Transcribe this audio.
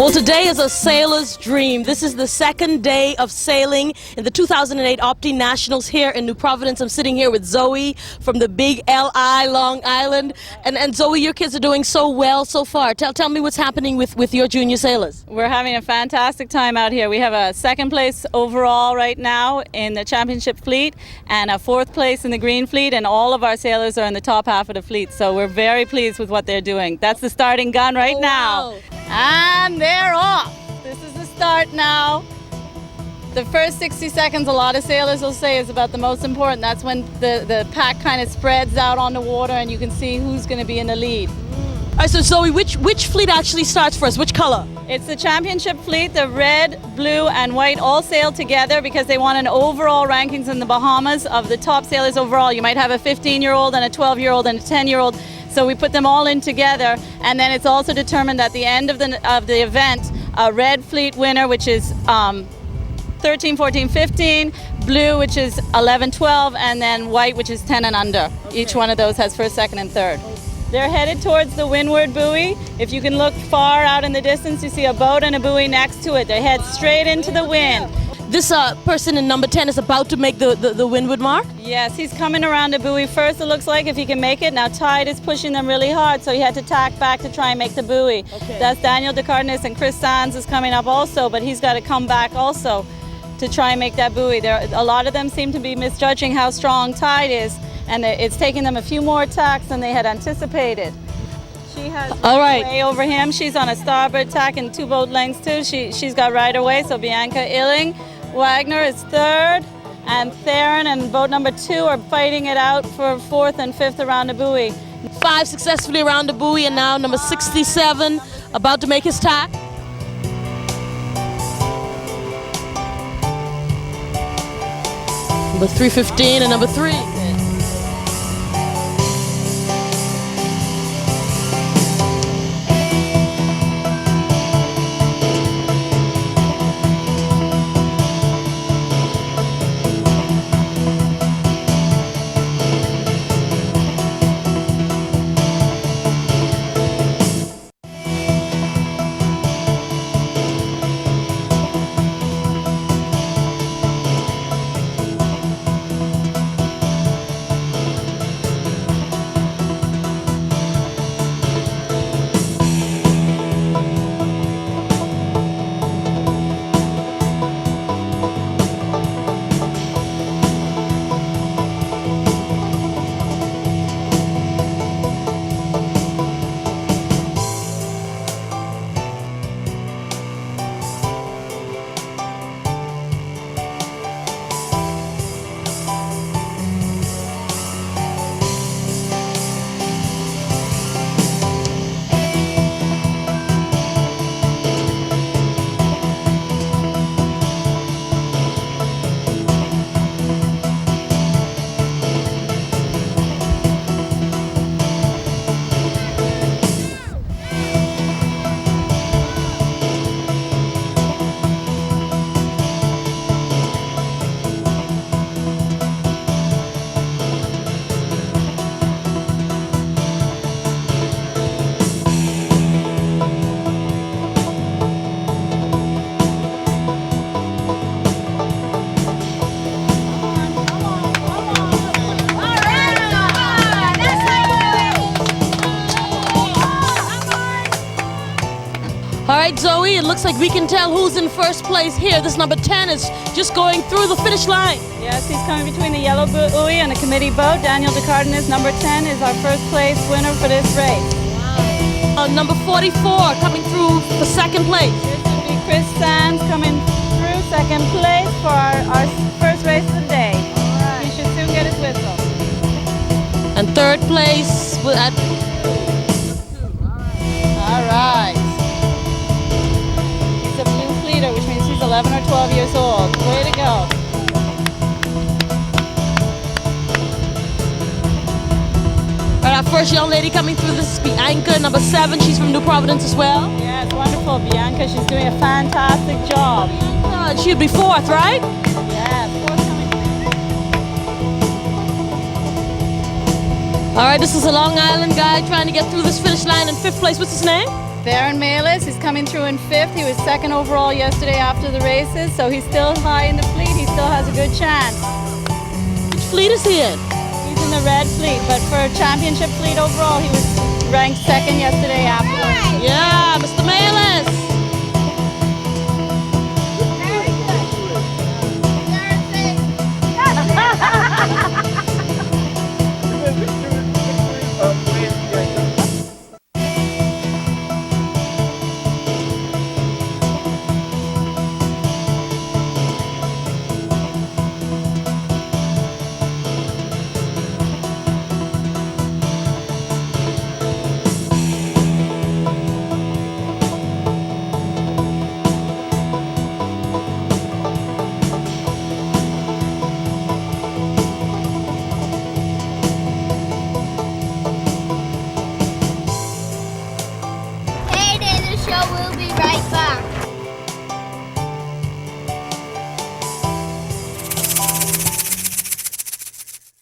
Well, today is a sailor's dream. This is the second day of sailing in the 2008 Opti Nationals here in New Providence. I'm sitting here with Zoe from the Big LI, Long Island. And Zoe, your kids are doing so well so far. Tell me what's happening with your junior sailors. We're having a fantastic time out here. We have a second place overall right now in the championship fleet and a fourth place in the green fleet, and all of our sailors are in the top half of the fleet. So we're very pleased with what they're doing. That's the starting gun right now. Wow. And they're off. This is the start now. The first 60 seconds, a lot of sailors will say, is about the most important. That's when the pack kind of spreads out on the water and you can see who's going to be in the lead. All right, so Zoe, which fleet actually starts first? Which color? It's the championship fleet. The red, blue, and white all sail together because they want an overall rankings in the Bahamas of the top sailors overall. You might have a 15-year-old and a 12-year-old and a 10-year-old. So we put them all in together, and then it's also determined at the end of the event, a red fleet winner, which is 13, 14, 15, blue, which is 11, 12, and then white, which is 10 and under. Okay. Each one of those has first, second, and third. They're headed towards the windward buoy. If you can look far out in the distance, you see a boat and a buoy next to it. They head straight into the wind. This person in number 10 is about to make the windward mark? Yes, he's coming around the buoy first, it looks like, if he can make it. Now tide is pushing them really hard, so he had to tack back to try and make the buoy. Okay. That's Daniel DeCardenas, and Chris Sands is coming up also, but he's got to come back also to try and make that buoy. A lot of them seem to be misjudging how strong tide is, and it's taking them a few more tacks than they had anticipated. She has way over him. She's on a starboard tack and 2 boat lengths too. She's got right away, so Bianca Illing. Wagner is third, and Theron and boat number 2 are fighting it out for 4th and 5th around the buoy. 5 successfully around the buoy, and now number 67 about to make his tack. Number 315 and number 3. All right, Zoe, it looks like we can tell who's in first place here. This number 10 is just going through the finish line. Yes, he's coming between the yellow buoy and the committee boat. Daniel DeCardenas, number 10, is our first place winner for this race. Wow. Number 44 coming through for second place. This would be Chris Sands coming through second place for our first race of the day. Right. He should soon get his whistle. And third place at... All right. Which means he's 11 or 12 years old. Way to go. All right, our first young lady coming through, this is Bianca, number 7. She's from New Providence as well. Yeah, it's wonderful, Bianca. She's doing a fantastic job. She'd be 4th, right? Yeah, 4th coming. All right, this is a Long Island guy trying to get through this finish line in 5th place. What's his name? Baron Malis is coming through in 5th. He was 2nd overall yesterday after the races, so he's still high in the fleet. He still has a good chance. Which fleet is he in? He's in the red fleet, but for a championship fleet overall, he was ranked 2nd yesterday after the races. Yeah, Mr. Malis.